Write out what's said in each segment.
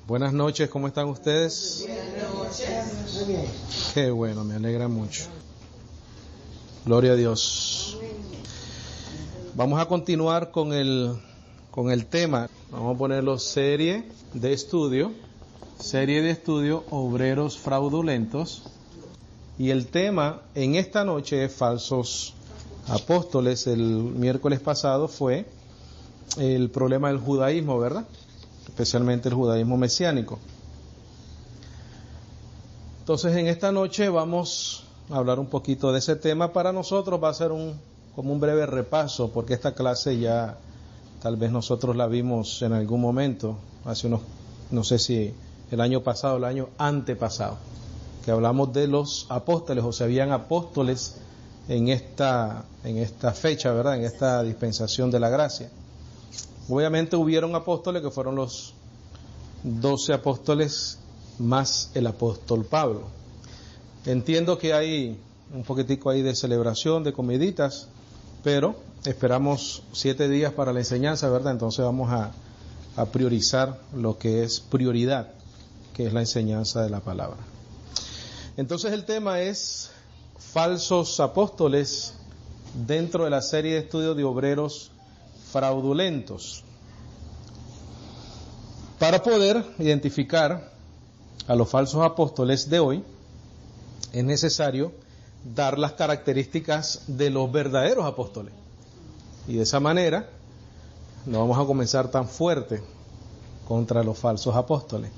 Buenas noches, ¿cómo están ustedes? Buenas noches. Muy bien. Qué bueno, me alegra mucho. Gloria a Dios. Vamos a continuar con el tema. Vamos a ponerlo serie de estudio obreros fraudulentos. Y el tema en esta noche es falsos apóstoles. El miércoles pasado fue el problema del judaísmo, ¿verdad? Especialmente el judaísmo mesiánico. Entonces en esta noche vamos a hablar un poquito de ese tema. Para nosotros va a ser como un breve repaso, porque esta clase ya tal vez nosotros la vimos en algún momento, hace no sé si el año pasado o el año antepasado, que hablamos de los apóstoles, o sea, habían apóstoles en esta fecha, ¿verdad? En esta dispensación de la gracia. Obviamente hubieron apóstoles que fueron los 12 apóstoles más el apóstol Pablo. Entiendo que hay un poquitico ahí de celebración, de comiditas, pero esperamos 7 días para la enseñanza, ¿verdad? Entonces vamos a priorizar lo que es prioridad, que es la enseñanza de la palabra. Entonces el tema es falsos apóstoles dentro de la serie de estudios de obreros fraudulentos. Para poder identificar a los falsos apóstoles de hoy, es necesario dar las características de los verdaderos apóstoles. Y de esa manera no vamos a comenzar tan fuerte contra los falsos apóstoles.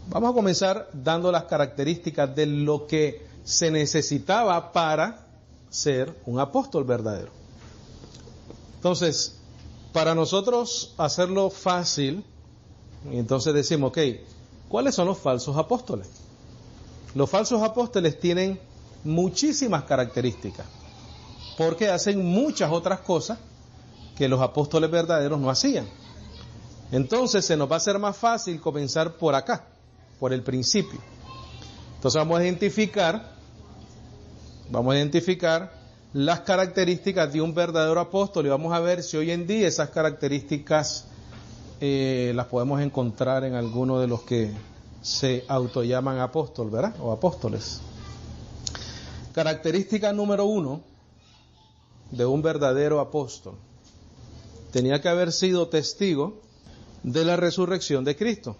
Vamos a comenzar dando las características de lo que se necesitaba para ser un apóstol verdadero. Entonces, para nosotros hacerlo fácil, entonces decimos, ok, ¿cuáles son los falsos apóstoles? Los falsos apóstoles tienen muchísimas características, porque hacen muchas otras cosas que los apóstoles verdaderos no hacían. Entonces se nos va a hacer más fácil comenzar por acá, por el principio. Entonces vamos a identificar las características de un verdadero apóstol y vamos a ver si hoy en día esas características las podemos encontrar en alguno de los que se autollaman apóstol, ¿verdad? O apóstoles. Característica número 1 de un verdadero apóstol: tenía que haber sido testigo de la resurrección de Cristo.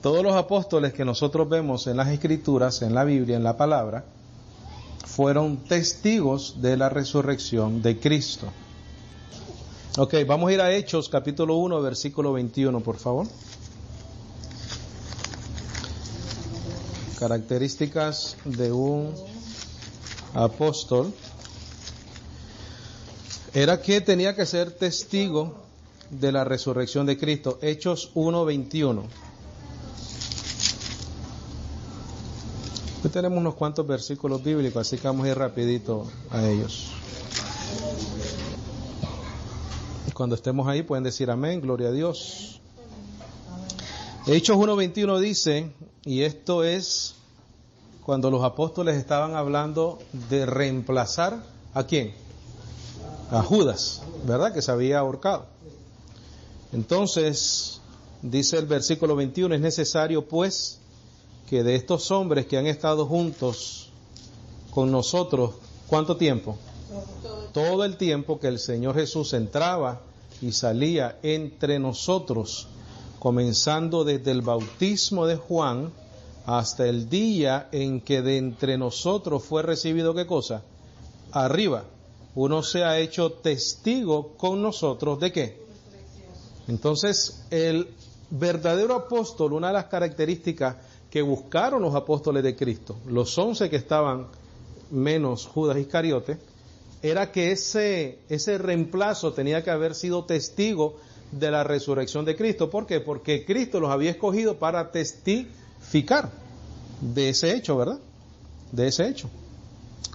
Todos los apóstoles que nosotros vemos en las Escrituras, en la Biblia, en la palabra, fueron testigos de la resurrección de Cristo. Ok, vamos a ir a Hechos, capítulo 1, versículo 21, por favor. Características de un apóstol. Era que tenía que ser testigo de la resurrección de Cristo. Hechos 1, 21. Hoy tenemos unos cuantos versículos bíblicos, así que vamos a ir rapidito a ellos. Cuando estemos ahí pueden decir amén, gloria a Dios. Hechos 1:21 dice, y esto es cuando los apóstoles estaban hablando de reemplazar ¿a quién? A Judas, ¿verdad? Que se había ahorcado. Entonces, dice el versículo 21, es necesario pues que de estos hombres que han estado juntos con nosotros, ¿cuánto tiempo? Todo el tiempo que el Señor Jesús entraba y salía entre nosotros, comenzando desde el bautismo de Juan hasta el día en que de entre nosotros fue recibido, ¿qué cosa? Arriba. Uno se ha hecho testigo con nosotros, ¿de qué? Entonces, el verdadero apóstol, una de las características que buscaron los apóstoles de Cristo, los 11 que estaban menos Judas Iscariote, era que ese reemplazo tenía que haber sido testigo de la resurrección de Cristo. ¿Por qué? Porque Cristo los había escogido para testificar de ese hecho, ¿verdad? De ese hecho.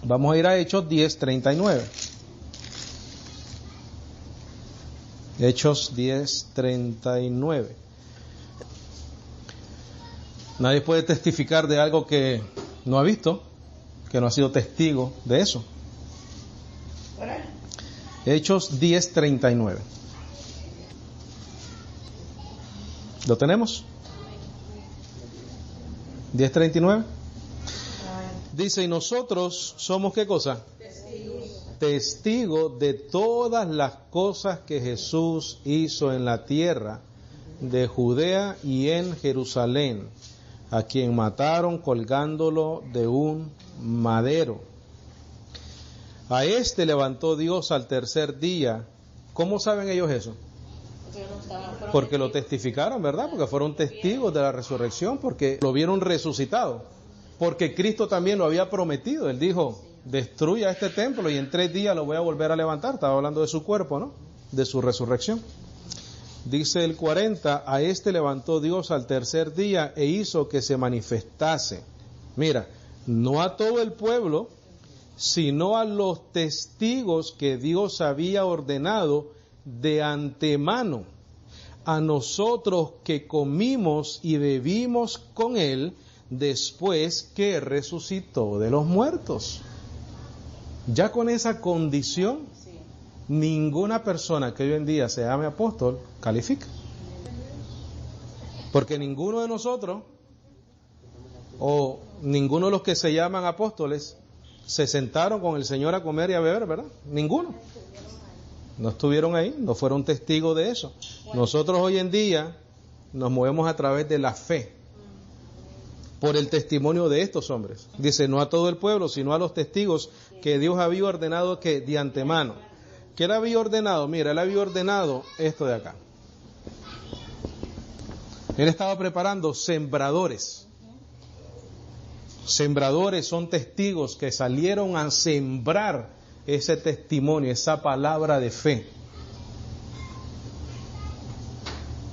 Vamos a ir a Hechos 10:39. Hechos 10:39. Nadie puede testificar de algo que no ha visto, que no ha sido testigo de eso. Hechos 10:39. ¿Lo tenemos? 10:39. Dice, y nosotros somos ¿qué cosa? Testigos de todas las cosas que Jesús hizo en la tierra de Judea y en Jerusalén, a quien mataron colgándolo de un madero. A este levantó Dios al tercer día. ¿Cómo saben ellos eso? Porque lo testificaron, ¿verdad? Porque fueron testigos de la resurrección, porque lo vieron resucitado. Porque Cristo también lo había prometido. Él dijo, destruya este templo y en 3 días lo voy a volver a levantar. Estaba hablando de su cuerpo, ¿no? De su resurrección. Dice el 40, a este levantó Dios al tercer día e hizo que se manifestase. Mira, no a todo el pueblo, sino a los testigos que Dios había ordenado de antemano, a nosotros que comimos y bebimos con él después que resucitó de los muertos. Ya con esa condición, ninguna persona que hoy en día se llame apóstol califica. Porque ninguno de nosotros, o ninguno de los que se llaman apóstoles, se sentaron con el Señor a comer y a beber, ¿verdad? Ninguno. No estuvieron ahí, no fueron testigos de eso. Nosotros hoy en día nos movemos a través de la fe, por el testimonio de estos hombres. Dice, no a todo el pueblo, sino a los testigos que Dios había ordenado que de antemano. ¿Qué él había ordenado? Mira, él había ordenado esto de acá. Él estaba preparando sembradores. Sembradores son testigos que salieron a sembrar ese testimonio, esa palabra de fe.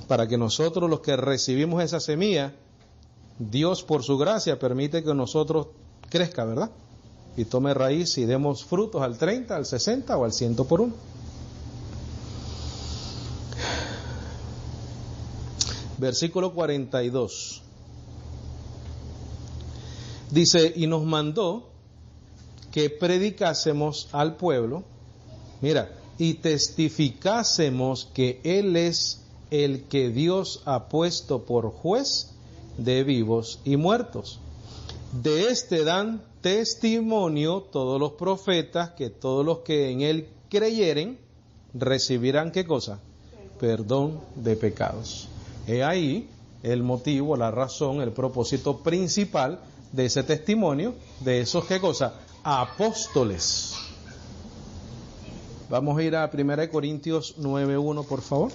Para que nosotros, los que recibimos esa semilla, Dios por su gracia permite que nosotros crezca, ¿verdad? Y tome raíz y demos frutos al 30, al 60 o al 100 por 1. Versículo 42. Dice, y nos mandó que predicásemos al pueblo, mira, y testificásemos que Él es el que Dios ha puesto por juez de vivos y muertos. De este dan testimonio todos los profetas, que todos los que en Él creyeren recibirán ¿qué cosa? Perdón de pecados. He ahí el motivo, la razón, el propósito principal de ese testimonio, de esos ¿qué cosa? Apóstoles. Vamos a ir a 1 Corintios 9:1, por favor.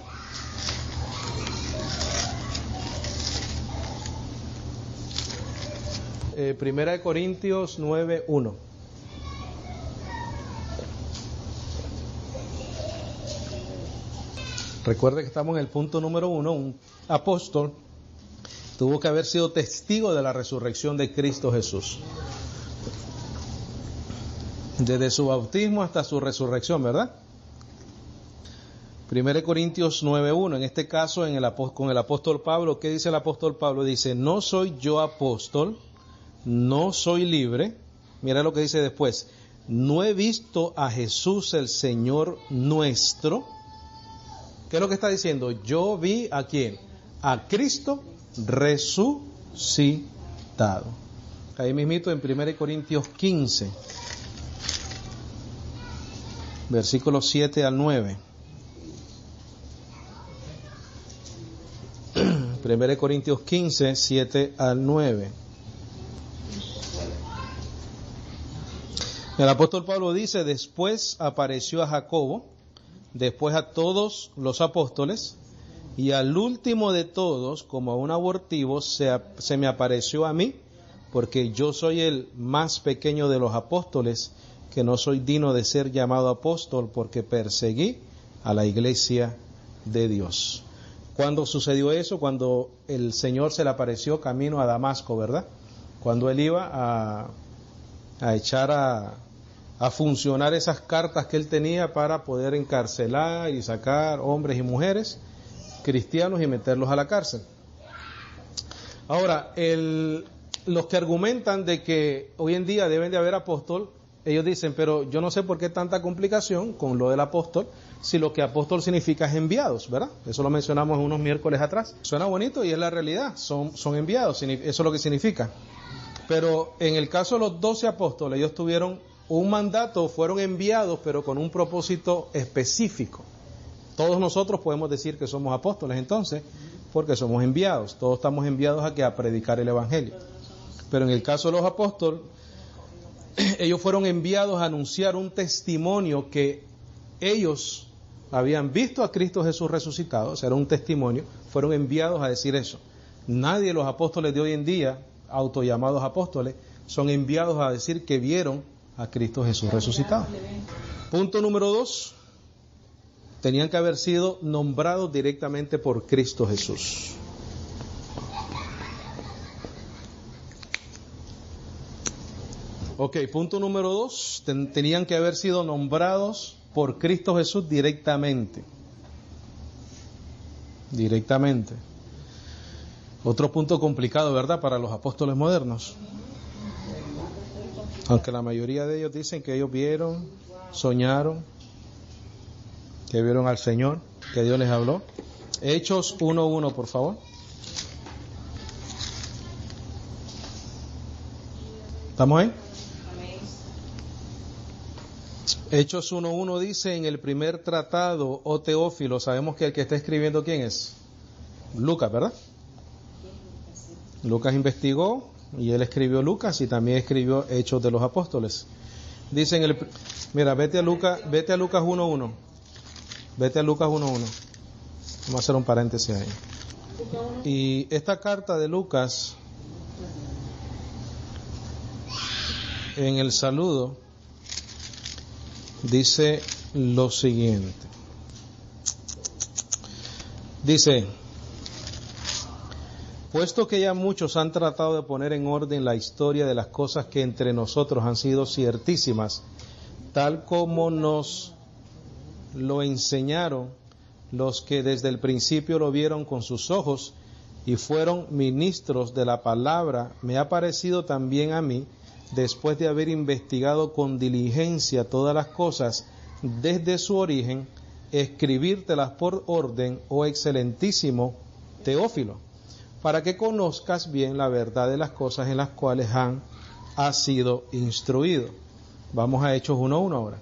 Primera de Corintios 9:1. Recuerde que estamos en el punto número 1. Un apóstol tuvo que haber sido testigo de la resurrección de Cristo Jesús. Desde su bautismo hasta su resurrección, ¿verdad? 1 Corintios 9:1. En este caso, con el apóstol Pablo, ¿qué dice el apóstol Pablo? Dice, no soy yo apóstol, no soy libre. Mira lo que dice después. No he visto a Jesús el Señor nuestro. ¿Qué es lo que está diciendo? Yo vi ¿a quién? A Cristo resucitado. Ahí mismito en 1 Corintios 15, versículos 7 al 9. 1 Corintios 15, 7 al 9. El apóstol Pablo dice, después apareció a Jacobo, después a todos los apóstoles, y al último de todos, como a un abortivo, se me apareció a mí, porque yo soy el más pequeño de los apóstoles, que no soy digno de ser llamado apóstol, porque perseguí a la iglesia de Dios. ¿Cuándo sucedió eso? Cuando el Señor se le apareció camino a Damasco, ¿verdad? Cuando él iba a echar a funcionar esas cartas que él tenía para poder encarcelar y sacar hombres y mujeres cristianos y meterlos a la cárcel. Ahora, los que argumentan de que hoy en día deben de haber apóstol, ellos dicen, pero yo no sé por qué tanta complicación con lo del apóstol, si lo que apóstol significa es enviados, ¿verdad? Eso lo mencionamos unos miércoles atrás. Suena bonito y es la realidad, son enviados, eso es lo que significa. Pero en el caso de los 12 apóstoles, ellos tuvieron un mandato, fueron enviados, pero con un propósito específico. Todos nosotros podemos decir que somos apóstoles entonces, porque somos enviados. Todos estamos enviados a predicar el evangelio. Pero en el caso de los apóstoles, ellos fueron enviados a anunciar un testimonio que ellos habían visto a Cristo Jesús resucitado, o sea, era un testimonio, fueron enviados a decir eso. Nadie de los apóstoles de hoy en día, autollamados apóstoles, son enviados a decir que vieron a Cristo Jesús resucitado. Punto número 2. Tenían que haber sido nombrados directamente por Cristo Jesús. Ok, punto número 2. Tenían que haber sido nombrados por Cristo Jesús directamente. Directamente. Otro punto complicado, ¿verdad?, para los apóstoles modernos. Aunque la mayoría de ellos dicen que ellos vieron, soñaron, que vieron al Señor, que Dios les habló. Hechos 1:1, por favor. ¿Estamos ahí? Hechos 1:1 dice, en el primer tratado, oh Teófilo, sabemos que el que está escribiendo, ¿quién es? Lucas, ¿verdad? Lucas investigó y él escribió Lucas y también escribió Hechos de los Apóstoles. Dice mira, vete a Lucas 1:1. Vete a Lucas 1:1. Vamos a hacer un paréntesis ahí. Y esta carta de Lucas, en el saludo, dice lo siguiente. Dice, puesto que ya muchos han tratado de poner en orden la historia de las cosas que entre nosotros han sido ciertísimas, tal como nos lo enseñaron los que desde el principio lo vieron con sus ojos y fueron ministros de la palabra, me ha parecido también a mí, después de haber investigado con diligencia todas las cosas desde su origen, escribírtelas por orden, oh excelentísimo Teófilo, para que conozcas bien la verdad de las cosas en las cuales has sido instruido. Vamos a Hechos 1:1 ahora.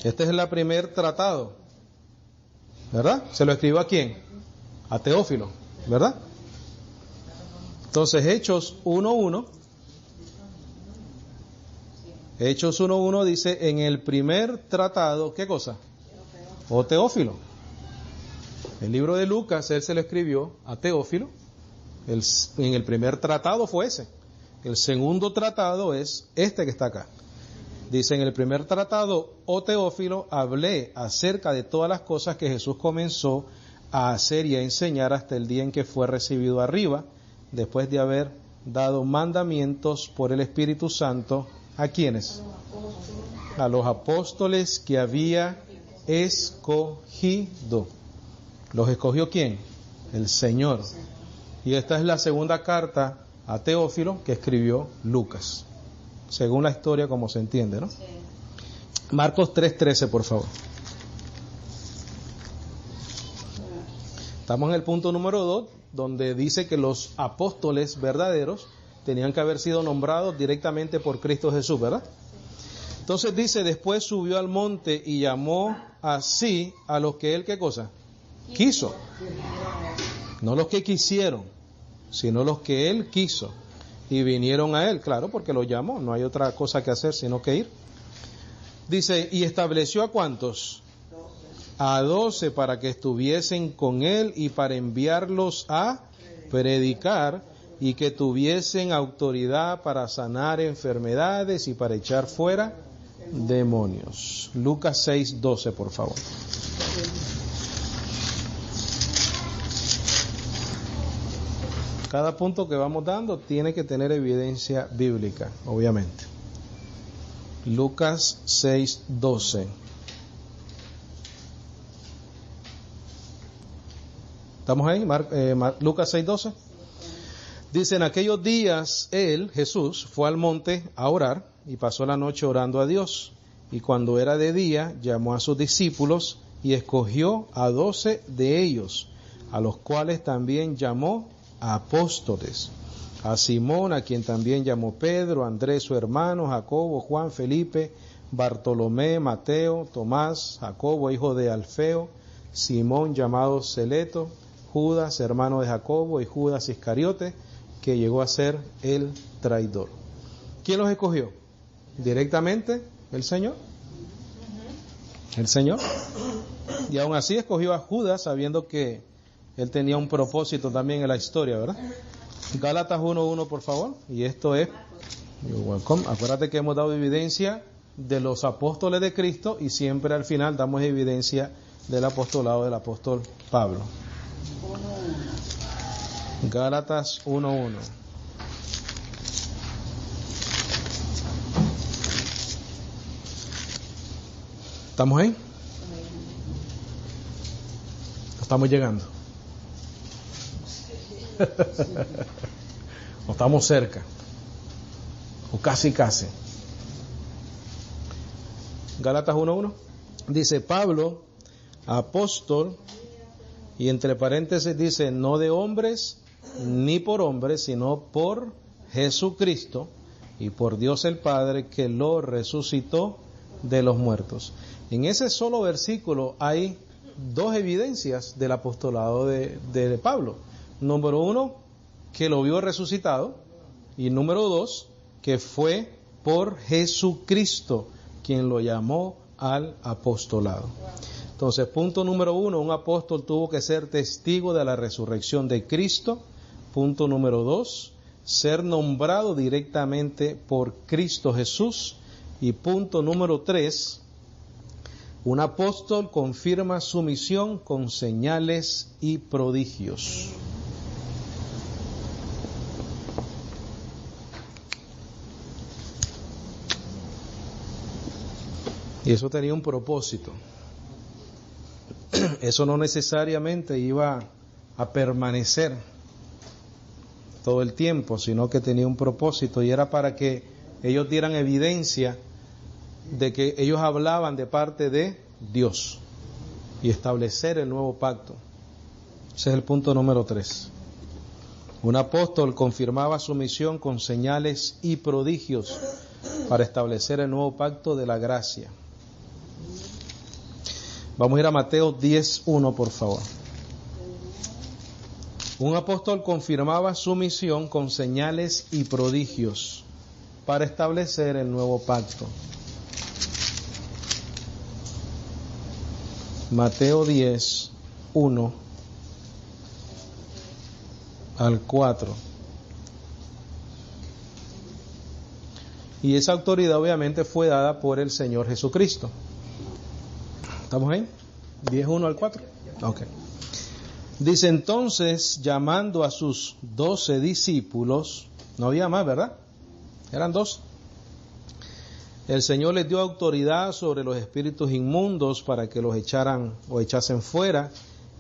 Este es el primer tratado, ¿verdad? ¿Se lo escribió a quién? A Teófilo, ¿verdad? Entonces, Hechos 1:1. Hechos 1:1 dice, en el primer tratado, ¿qué cosa? O Teófilo. El libro de Lucas, él se lo escribió a Teófilo. En el primer tratado fue ese. El segundo tratado es este que está acá. Dice, en el primer tratado, oh Teófilo, hablé acerca de todas las cosas que Jesús comenzó a hacer y a enseñar hasta el día en que fue recibido arriba, después de haber dado mandamientos por el Espíritu Santo. ¿A quiénes? A los apóstoles que había escogido. ¿Los escogió quién? El Señor. Y esta es la segunda carta a Teófilo que escribió Lucas, según la historia como se entiende, ¿no? Marcos 3:13, por favor. Estamos en el punto número 2, donde dice que los apóstoles verdaderos tenían que haber sido nombrados directamente por Cristo Jesús, ¿verdad? Entonces dice, después subió al monte y llamó así a los que él, ¿qué cosa? Quiso. No los que quisieron, sino los que él quiso. Y vinieron a él, claro, porque lo llamó, no hay otra cosa que hacer sino que ir. Dice, y estableció ¿a cuántos? A 12 para que estuviesen con él y para enviarlos a predicar y que tuviesen autoridad para sanar enfermedades y para echar fuera demonios. Lucas 6:12, por favor. Cada punto que vamos dando tiene que tener evidencia bíblica, obviamente. Lucas 6:12. ¿Estamos ahí? Lucas 6:12. Dice, en aquellos días él, Jesús, fue al monte a orar y pasó la noche orando a Dios. Y cuando era de día, llamó a sus discípulos y escogió a 12 de ellos, a los cuales también llamó apóstoles. A Simón, a quien también llamó Pedro, Andrés su hermano, Jacobo, Juan, Felipe, Bartolomé, Mateo, Tomás, Jacobo, hijo de Alfeo, Simón llamado Celeto, Judas, hermano de Jacobo, y Judas Iscariote, que llegó a ser el traidor. ¿Quién los escogió? ¿Directamente el Señor? El Señor. Y aún así escogió a Judas sabiendo que él tenía un propósito también en la historia, ¿verdad? Gálatas 1:1, por favor. Y esto es, welcome. Acuérdate que hemos dado evidencia de los apóstoles de Cristo y siempre al final damos evidencia del apostolado del apóstol Pablo. Gálatas 1:1. ¿Estamos ahí? Estamos llegando. O estamos cerca. O casi. Gálatas 1:1. Dice Pablo, apóstol, y entre paréntesis dice, no de hombres ni por hombres, sino por Jesucristo y por Dios el Padre, que lo resucitó de los muertos. En ese solo versículo hay dos evidencias del apostolado de Pablo. Número uno, que lo vio resucitado, y número dos, que fue por Jesucristo quien lo llamó al apostolado. Entonces, punto número uno, un apóstol tuvo que ser testigo de la resurrección de Cristo. Punto número dos, ser nombrado directamente por Cristo Jesús. Y punto número tres, un apóstol confirma su misión con señales y prodigios. Y eso tenía un propósito. Eso no necesariamente iba a permanecer todo el tiempo, sino que tenía un propósito y era para que ellos dieran evidencia de que ellos hablaban de parte de Dios y establecer el nuevo pacto. Ese es el punto número 3. Un apóstol confirmaba su misión con señales y prodigios para establecer el nuevo pacto de la gracia. Vamos a ir a Mateo 10:1, por favor. Un apóstol confirmaba su misión con señales y prodigios para establecer el nuevo pacto. Mateo 10:1 al 4. Y esa autoridad obviamente fue dada por el Señor Jesucristo. ¿Estamos ahí? 10:1 al 4. Ok. Dice entonces, llamando a sus 12 discípulos, no había más, ¿verdad? Eran 2. El Señor les dio autoridad sobre los espíritus inmundos para que los echaran o echasen fuera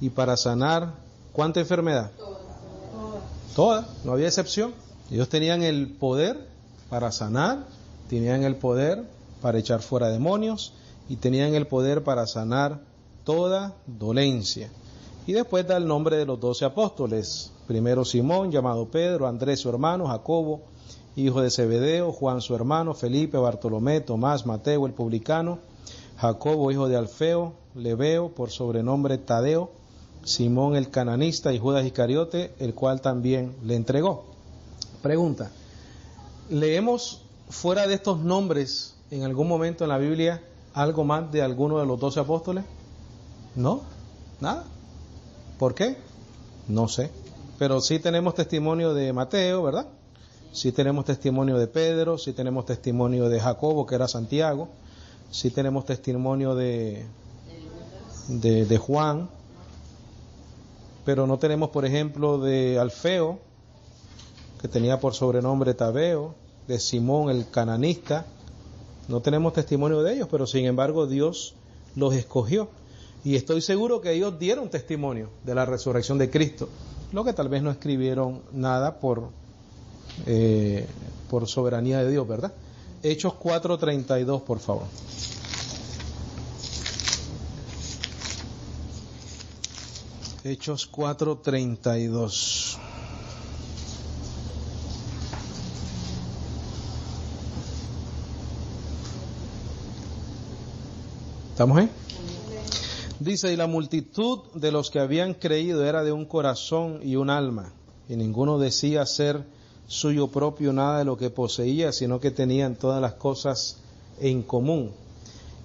y para sanar, ¿cuánta enfermedad? Toda, no había excepción. Ellos tenían el poder para sanar, tenían el poder para echar fuera demonios y tenían el poder para sanar toda dolencia. Y después da el nombre de los 12 apóstoles. Primero Simón, llamado Pedro, Andrés su hermano, Jacobo, hijo de Zebedeo, Juan su hermano, Felipe, Bartolomé, Tomás, Mateo el publicano, Jacobo, hijo de Alfeo, Lebeo, por sobrenombre Tadeo, Simón el cananista y Judas Iscariote, el cual también le entregó. Pregunta, ¿leemos fuera de estos nombres en algún momento en la Biblia algo más de alguno de los 12 apóstoles? No, nada. ¿Por qué? No sé. Pero sí tenemos testimonio de Mateo, ¿verdad? Sí tenemos testimonio de Pedro, sí tenemos testimonio de Jacobo, que era Santiago, sí tenemos testimonio de Juan, pero no tenemos, por ejemplo, de Alfeo, que tenía por sobrenombre Tadeo, de Simón el cananista. No tenemos testimonio de ellos, pero sin embargo Dios los escogió. Y estoy seguro que ellos dieron testimonio de la resurrección de Cristo. lo que tal vez no escribieron nada por soberanía de Dios, ¿verdad? Hechos 4:32, por favor. Hechos 4:32. ¿Estamos ahí? Dice, y la multitud de los que habían creído era de un corazón y un alma, y ninguno decía ser suyo propio nada de lo que poseía, sino que tenían todas las cosas en común.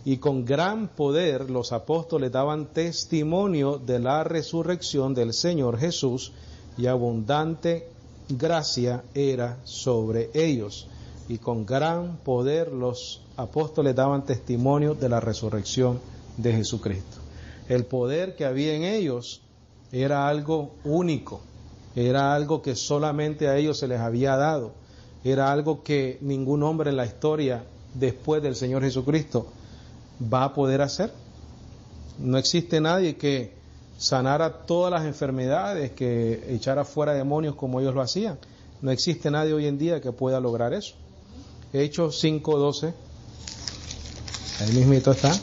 Y con gran poder los apóstoles daban testimonio de la resurrección del Señor Jesús, y abundante gracia era sobre ellos. Y con gran poder los apóstoles daban testimonio de la resurrección de Jesucristo. El poder que había en ellos era algo único, era algo que solamente a ellos se les había dado, era algo que ningún hombre en la historia después del Señor Jesucristo va a poder hacer. No existe nadie que sanara todas las enfermedades, que echara fuera demonios como ellos lo hacían. No existe nadie hoy en día que pueda lograr eso. Hechos 5:12, ahí mismito está.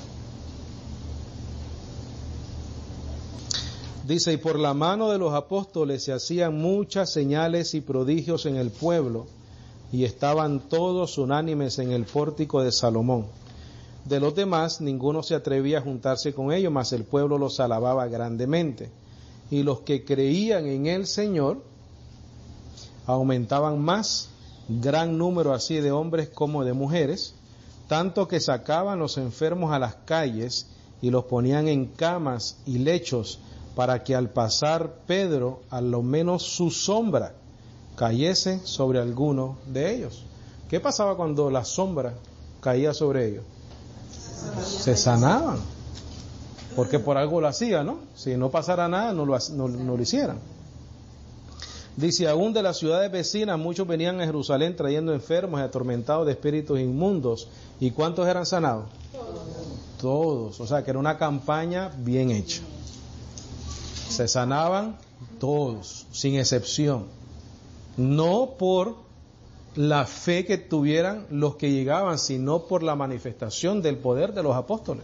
Dice, y por la mano de los apóstoles se hacían muchas señales y prodigios en el pueblo, y estaban todos unánimes en el pórtico de Salomón. De los demás, ninguno se atrevía a juntarse con ellos, mas el pueblo los alababa grandemente. Y los que creían en el Señor aumentaban más, gran número así de hombres como de mujeres, tanto que sacaban los enfermos a las calles y los ponían en camas y lechos, para que al pasar Pedro, a lo menos su sombra cayese sobre alguno de ellos. ¿Qué pasaba cuando la sombra caía sobre ellos? Se sanaban, porque por algo lo hacía, ¿no? Si no pasara nada, no lo hicieran. Dice, aún de las ciudades vecinas muchos venían a Jerusalén trayendo enfermos y atormentados de espíritus inmundos. ¿Y cuántos eran sanados? Todos. O sea que era una campaña bien hecha. Se sanaban todos, sin excepción. No por la fe que tuvieran los que llegaban, sino por la manifestación del poder de los apóstoles.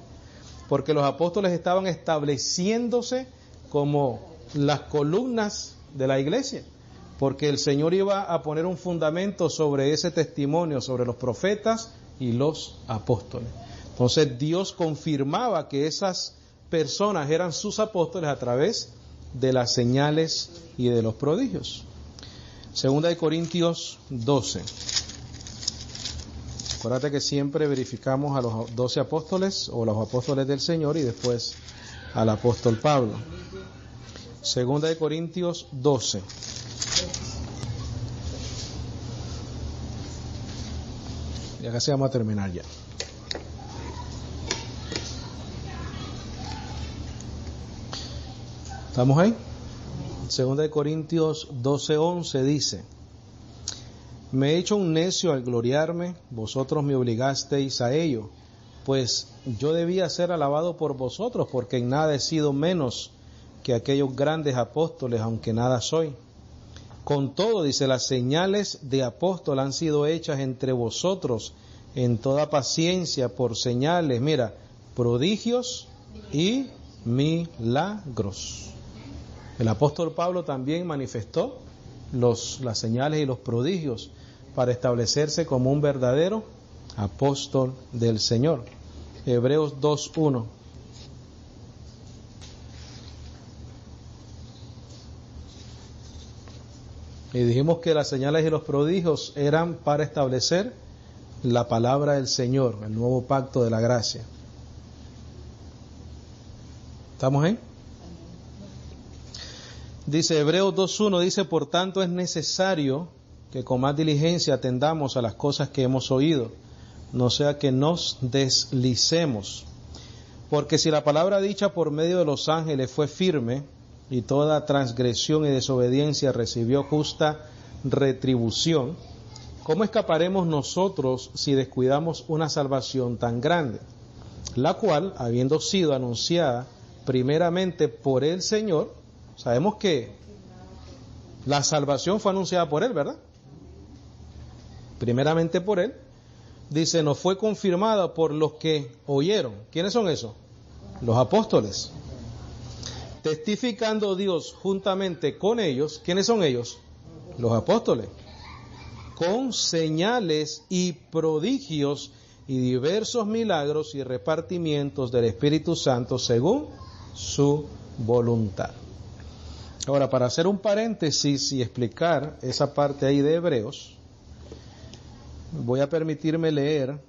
Porque los apóstoles estaban estableciéndose como las columnas de la iglesia. Porque el Señor iba a poner un fundamento sobre ese testimonio, sobre los profetas y los apóstoles. Entonces Dios confirmaba que esas personas eran sus apóstoles a través de las señales y de los prodigios. Segunda de Corintios 12. Acuérdate que siempre verificamos a los 12 apóstoles o los apóstoles del Señor y después al apóstol Pablo. Segunda de Corintios 12. Ya casi vamos a terminar ya. ¿Estamos ahí? Segunda de Corintios 12:11 dice, me he hecho un necio al gloriarme, vosotros me obligasteis a ello, pues yo debía ser alabado por vosotros, porque en nada he sido menos que aquellos grandes apóstoles, aunque nada soy. Con todo, dice, las señales de apóstol han sido hechas entre vosotros en toda paciencia por señales, mira, prodigios y milagros. El apóstol Pablo también manifestó las señales y los prodigios para establecerse como un verdadero apóstol del Señor. Hebreos 2:1. Y dijimos que las señales y los prodigios eran para establecer la palabra del Señor, el nuevo pacto de la gracia. ¿Estamos ahí? Dice Hebreos 2:1, dice, por tanto es necesario que con más diligencia atendamos a las cosas que hemos oído, no sea que nos deslicemos. Porque si la palabra dicha por medio de los ángeles fue firme, y toda transgresión y desobediencia recibió justa retribución, ¿cómo escaparemos nosotros si descuidamos una salvación tan grande? La cual, habiendo sido anunciada primeramente por el Señor, sabemos que La salvación fue anunciada por Él, ¿verdad? Primeramente por Él. Dice, nos fue confirmada por los que oyeron. ¿Quiénes son esos? Los apóstoles. Testificando Dios juntamente con ellos. ¿Quiénes son ellos? Los apóstoles. Con señales y prodigios y diversos milagros y repartimientos del Espíritu Santo según su voluntad. Ahora, para hacer un paréntesis y explicar esa parte ahí de Hebreos, voy a permitirme leer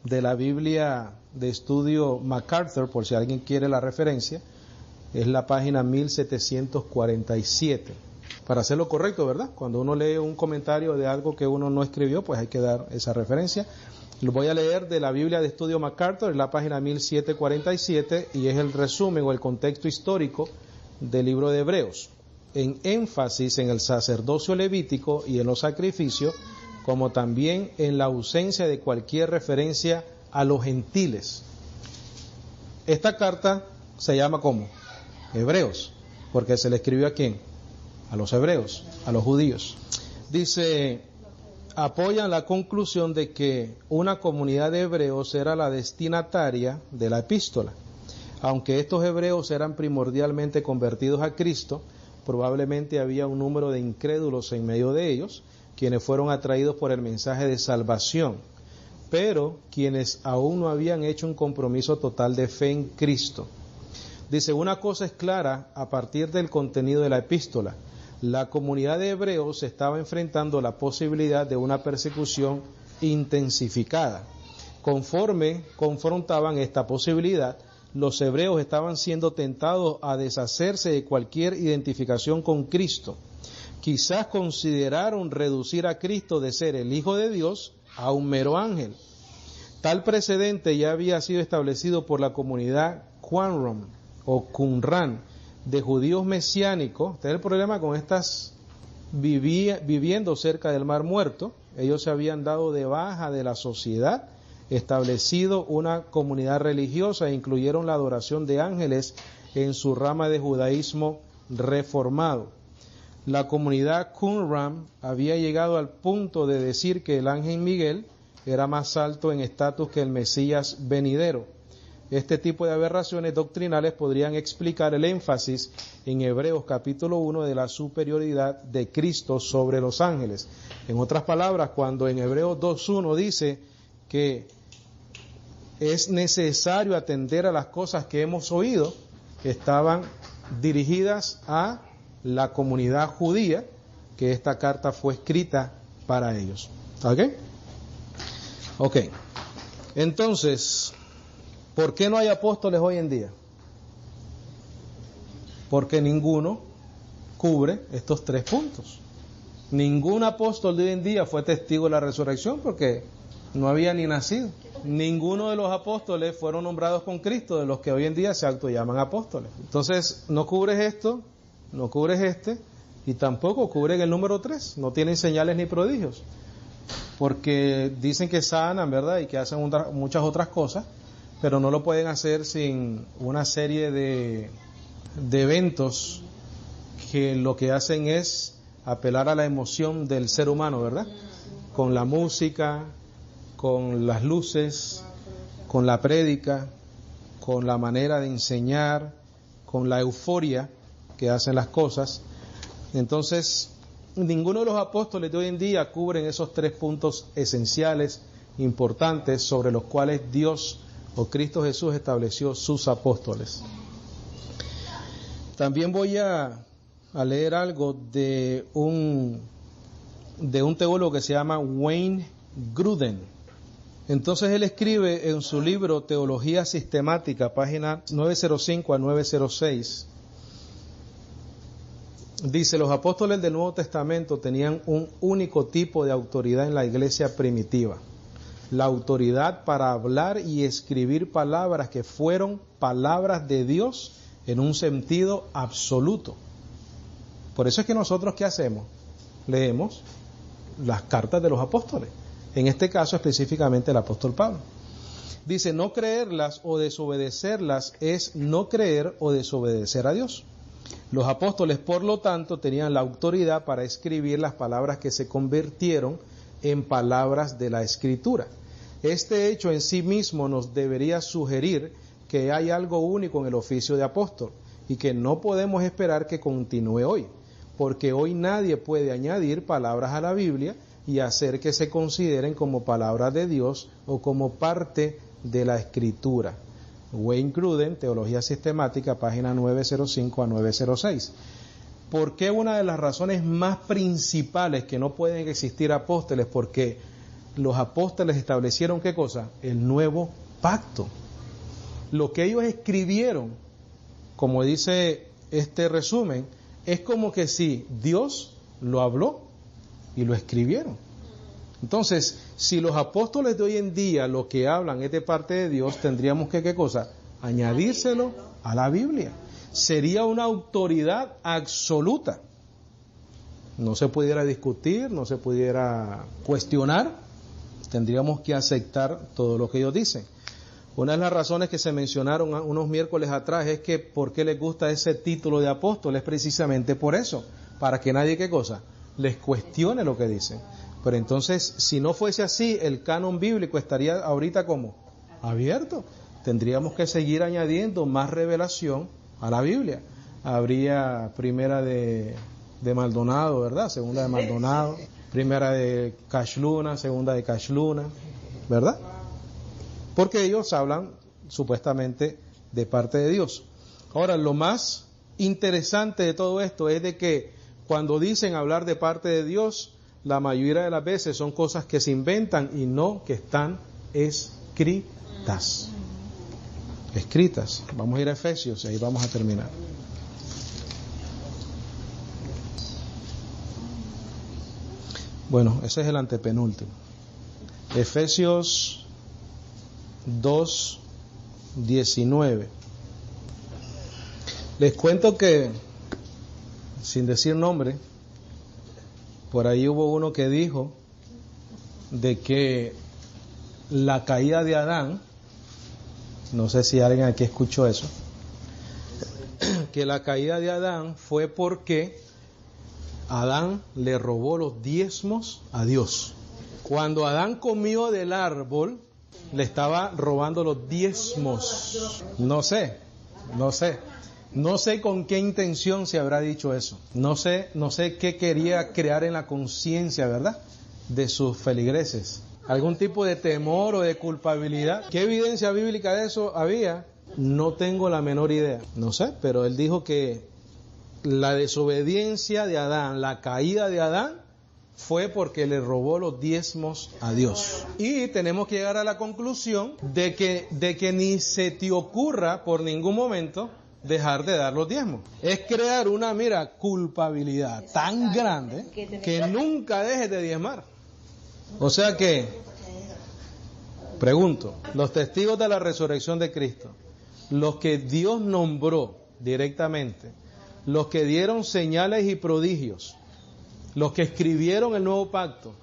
de la Biblia de Estudio MacArthur, por si alguien quiere la referencia, es la página 1747. Para hacerlo correcto, ¿verdad? Cuando uno lee un comentario de algo que uno no escribió, pues hay que dar esa referencia. Lo voy a leer de la Biblia de Estudio MacArthur, es la página 1747, y es el resumen o el contexto histórico del libro de Hebreos, en énfasis en el sacerdocio levítico y en los sacrificios, como también en la ausencia de cualquier referencia a los gentiles. Esta carta se llama ¿cómo? Hebreos, porque se le escribió ¿a quién? A los hebreos, a los judíos. Dice, apoyan la conclusión de que una comunidad de hebreos era la destinataria de la epístola. Aunque estos hebreos eran primordialmente convertidos a Cristo, probablemente había un número de incrédulos en medio de ellos, quienes fueron atraídos por el mensaje de salvación, pero quienes aún no habían hecho un compromiso total de fe en Cristo. Dice, una cosa es clara a partir del contenido de la epístola. La comunidad de hebreos estaba enfrentando la posibilidad de una persecución intensificada. Conforme confrontaban esta posibilidad, los hebreos estaban siendo tentados a deshacerse de cualquier identificación con Cristo. Quizás consideraron reducir a Cristo de ser el Hijo de Dios a un mero ángel. Tal precedente ya había sido establecido por la comunidad Qumran o Qumran de judíos mesiánicos. Este es el problema con estas viviendo cerca del Mar Muerto. Ellos se habían dado de baja de la sociedad, establecido una comunidad religiosa e incluyeron la adoración de ángeles en su rama de judaísmo reformado. La comunidad Qumran había llegado al punto de decir que el ángel Miguel era más alto en estatus que el Mesías venidero. Este tipo de aberraciones doctrinales podrían explicar el énfasis en Hebreos capítulo 1 de la superioridad de Cristo sobre los ángeles. En otras palabras, cuando en Hebreos 2.1 dice que es necesario atender a las cosas que hemos oído, que estaban dirigidas a la comunidad judía, que esta carta fue escrita para ellos. ¿Ok? Entonces, ¿por qué no hay apóstoles hoy en día? Porque ninguno cubre estos tres puntos. Ningún apóstol de hoy en día fue testigo de la resurrección porque no había ni nacido. Ninguno de los apóstoles fueron nombrados con Cristo, de los que hoy en día se autollaman apóstoles. Entonces, no cubres esto, no cubres este, y tampoco cubren el número 3. No tienen señales ni prodigios. Porque dicen que sanan, ¿verdad? Y que hacen muchas otras cosas, pero no lo pueden hacer sin una serie de eventos que lo que hacen es apelar a la emoción del ser humano, ¿verdad? Con la música, con las luces, con la prédica, con la manera de enseñar, con la euforia que hacen las cosas. Entonces, ninguno de los apóstoles de hoy en día cubren esos tres puntos esenciales, importantes, sobre los cuales Dios o Cristo Jesús estableció sus apóstoles. También voy a leer algo de un teólogo que se llama Wayne Grudem. Entonces él escribe en su libro Teología Sistemática, página 905 a 906, dice, los apóstoles del Nuevo Testamento tenían un único tipo de autoridad en la iglesia primitiva, la autoridad para hablar y escribir palabras que fueron palabras de Dios en un sentido absoluto. Por eso es que nosotros, ¿qué hacemos? Leemos las cartas de los apóstoles. En este caso específicamente el apóstol Pablo. Dice, no creerlas o desobedecerlas es no creer o desobedecer a Dios. Los apóstoles, por lo tanto, tenían la autoridad para escribir las palabras que se convirtieron en palabras de la Escritura. Este hecho en sí mismo nos debería sugerir que hay algo único en el oficio de apóstol y que no podemos esperar que continúe hoy, porque hoy nadie puede añadir palabras a la Biblia y hacer que se consideren como palabras de Dios o como parte de la Escritura. Wayne Grudem, Teología Sistemática, página 905 a 906. ¿Por qué una de las razones más principales que no pueden existir apóstoles? Porque los apóstoles establecieron, ¿qué cosa? El nuevo pacto. Lo que ellos escribieron, como dice este resumen, es como que si Dios lo habló y lo escribieron. Entonces, si los apóstoles de hoy en día lo que hablan es de parte de Dios, tendríamos que, ¿qué cosa? Añadírselo a la Biblia. Sería una autoridad absoluta. No se pudiera discutir, no se pudiera cuestionar. Tendríamos que aceptar todo lo que ellos dicen. Una de las razones que se mencionaron unos miércoles atrás es que ¿por qué les gusta ese título de apóstol? Es precisamente por eso, para que nadie, ¿qué cosa? Les cuestione lo que dicen. Pero entonces, si no fuese así, el canon bíblico estaría ahorita como abierto. Tendríamos que seguir añadiendo más revelación a la Biblia. Habría primera de Maldonado, ¿verdad? Segunda de Maldonado, primera de Cashluna, segunda de Cashluna, ¿verdad? Porque ellos hablan supuestamente de parte de Dios. Ahora, lo más interesante de todo esto es de que cuando dicen hablar de parte de Dios, la mayoría de las veces son cosas que se inventan y no que están escritas. Escritas. Vamos a ir a Efesios y ahí vamos a terminar. Bueno, ese es el antepenúltimo. Efesios 2:19. Les cuento que, sin decir nombre, por ahí hubo uno que dijo de que la caída de Adán, no sé si alguien aquí escuchó eso, que la caída de Adán fue porque Adán le robó los diezmos a Dios. Cuando Adán comió del árbol, le estaba robando los diezmos. No sé con qué intención se habrá dicho eso. No sé qué quería crear en la conciencia, ¿verdad?, de sus feligreses. ¿Algún tipo de temor o de culpabilidad? ¿Qué evidencia bíblica de eso había? No tengo la menor idea. No sé, pero él dijo que la desobediencia de Adán, la caída de Adán, fue porque le robó los diezmos a Dios. Y tenemos que llegar a la conclusión de que ni se te ocurra por ningún momento dejar de dar los diezmos. Es crear una, culpabilidad tan grande que nunca dejes de diezmar. O sea que, pregunto, los testigos de la resurrección de Cristo, los que Dios nombró directamente, los que dieron señales y prodigios, los que escribieron el nuevo pacto,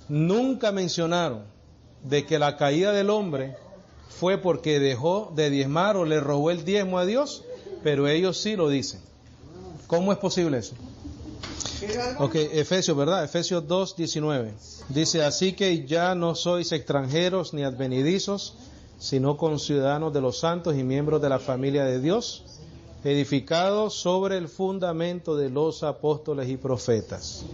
nunca mencionaron de que la caída del hombre fue porque dejó de diezmar o le robó el diezmo a Dios, pero ellos sí lo dicen. ¿Cómo es posible eso? Ok, Efesios, ¿verdad? Efesios 2:19. Dice, así que ya no sois extranjeros ni advenedizos, sino conciudadanos de los santos y miembros de la familia de Dios, edificados sobre el fundamento de los apóstoles y profetas.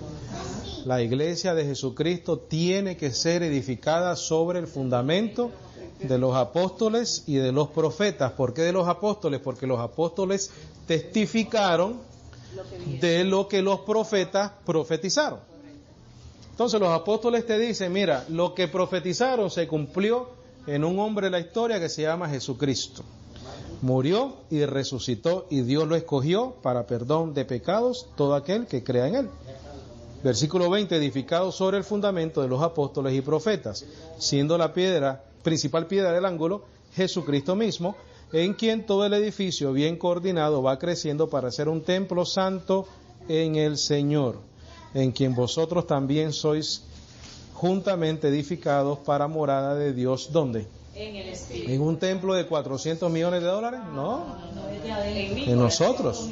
La iglesia de Jesucristo tiene que ser edificada sobre el fundamento de los apóstoles y de los profetas. ¿Por qué de los apóstoles? Porque los apóstoles testificaron de lo que los profetas profetizaron. Entonces los apóstoles te dicen, mira, lo que profetizaron se cumplió en un hombre de la historia que se llama Jesucristo. Murió y resucitó y Dios lo escogió para perdón de pecados todo aquel que crea en él. Versículo 20, edificado sobre el fundamento de los apóstoles y profetas, siendo la principal piedra del ángulo, Jesucristo mismo, en quien todo el edificio bien coordinado va creciendo para ser un templo santo en el Señor, en quien vosotros también sois juntamente edificados para morada de Dios. ¿Dónde? En el Espíritu. ¿En un templo de $400 millones? No, en nosotros.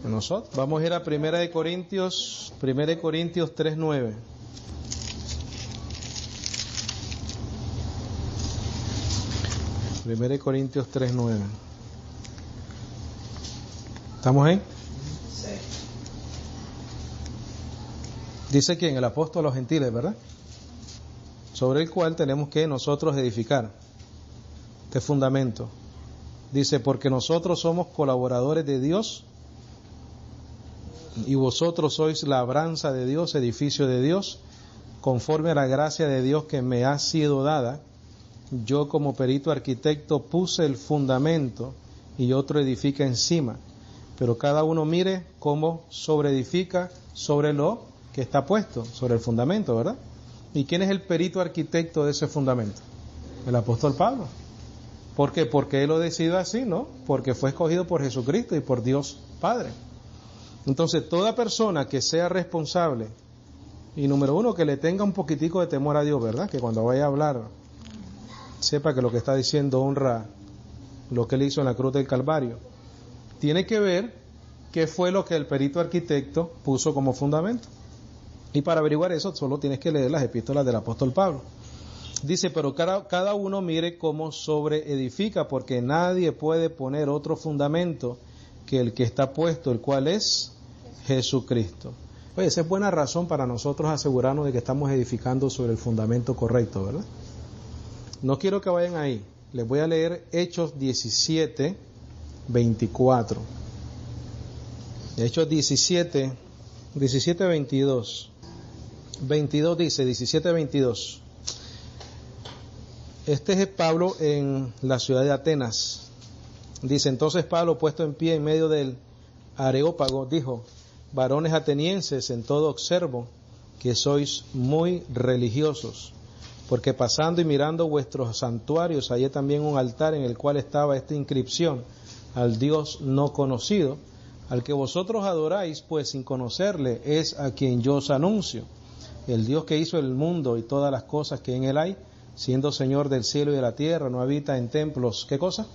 En nosotros. Vamos a ir a 1 Corintios 3:9. 1 Corintios 3:9. ¿Estamos ahí? Sí. Dice quién, el apóstol a los gentiles, ¿verdad? Sobre el cual tenemos que nosotros edificar este fundamento. Dice, porque nosotros somos colaboradores de Dios y vosotros sois labranza de Dios, edificio de Dios, conforme a la gracia de Dios que me ha sido dada. Yo como perito arquitecto puse el fundamento y otro edifica encima, pero cada uno mire cómo sobreedifica sobre lo que está puesto, sobre el fundamento, ¿verdad? ¿Y quién es el perito arquitecto de ese fundamento? El apóstol Pablo. ¿Por qué? Porque él lo decidió así, ¿no? Porque fue escogido por Jesucristo y por Dios Padre. Entonces, toda persona que sea responsable, y número uno, que le tenga un poquitico de temor a Dios, ¿verdad? Que cuando vaya a hablar, sepa que lo que está diciendo honra lo que él hizo en la cruz del Calvario. Tiene que ver qué fue lo que el perito arquitecto puso como fundamento. Y para averiguar eso, solo tienes que leer las epístolas del apóstol Pablo. Dice, pero cada uno mire cómo sobreedifica, porque nadie puede poner otro fundamento que el que está puesto, el cual es Jesucristo. Oye, esa es buena razón para nosotros asegurarnos de que estamos edificando sobre el fundamento correcto, ¿verdad? No quiero que vayan ahí. Les voy a leer Hechos 17, 24. Hechos 17, 22. 22 dice, 17, 22. Este es Pablo en la ciudad de Atenas. Dice, entonces Pablo, puesto en pie en medio del Areópago, dijo, varones atenienses, en todo observo que sois muy religiosos, porque pasando y mirando vuestros santuarios, hallé también un altar en el cual estaba esta inscripción, al Dios no conocido, al que vosotros adoráis, pues sin conocerle, es a quien yo os anuncio, el Dios que hizo el mundo y todas las cosas que en él hay, siendo Señor del cielo y de la tierra, no habita en templos, ¿qué cosa?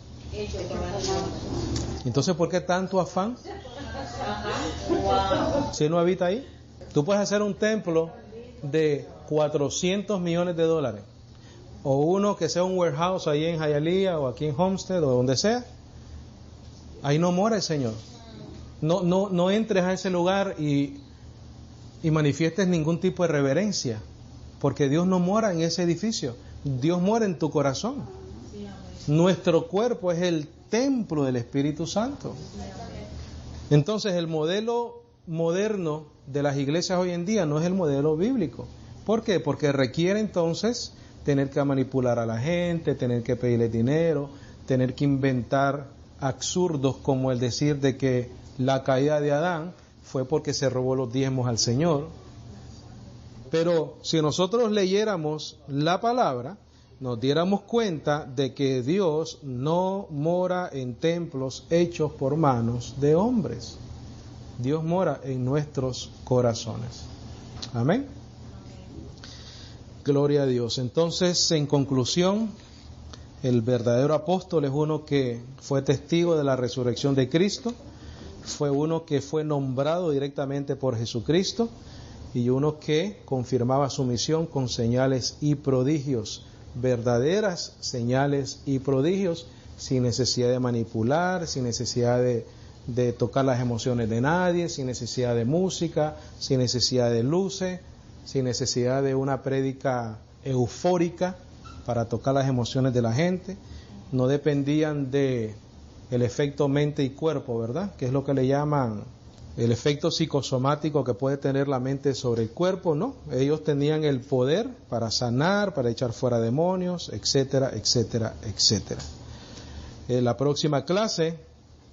Entonces, ¿por qué tanto afán? Si no habita ahí, tú puedes hacer un templo de 400 millones de dólares, o uno que sea un warehouse ahí en Hialeah o aquí en Homestead o donde sea, ahí no mora el Señor. No entres a ese lugar y manifiestes ningún tipo de reverencia, porque Dios no mora en ese edificio, Dios mora en tu corazón. Nuestro cuerpo es el templo del Espíritu Santo. Entonces el modelo moderno de las iglesias hoy en día no es el modelo bíblico. ¿Por qué? Porque requiere entonces tener que manipular a la gente, tener que pedirle dinero, tener que inventar absurdos como el decir de que la caída de Adán fue porque se robó los diezmos al Señor. Pero si nosotros leyéramos la palabra, nos diéramos cuenta de que Dios no mora en templos hechos por manos de hombres. Dios mora en nuestros corazones. Amén. Gloria a Dios. Entonces, en conclusión, el verdadero apóstol es uno que fue testigo de la resurrección de Cristo, fue uno que fue nombrado directamente por Jesucristo y uno que confirmaba su misión con señales y prodigios, verdaderas señales y prodigios, sin necesidad de manipular, sin necesidad de tocar las emociones de nadie, sin necesidad de música, sin necesidad de luces, sin necesidad de una prédica eufórica para tocar las emociones de la gente. No dependían de el efecto mente y cuerpo, ¿verdad? Que es lo que le llaman el efecto psicosomático que puede tener la mente sobre el cuerpo, ¿no? Ellos tenían el poder para sanar, para echar fuera demonios, etcétera, etcétera, etcétera. En la próxima clase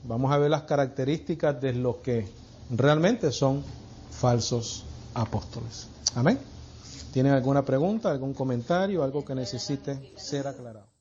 vamos a ver las características de los que realmente son falsos apóstoles. Amén. ¿Tienen alguna pregunta, algún comentario, algo que necesite ser aclarado?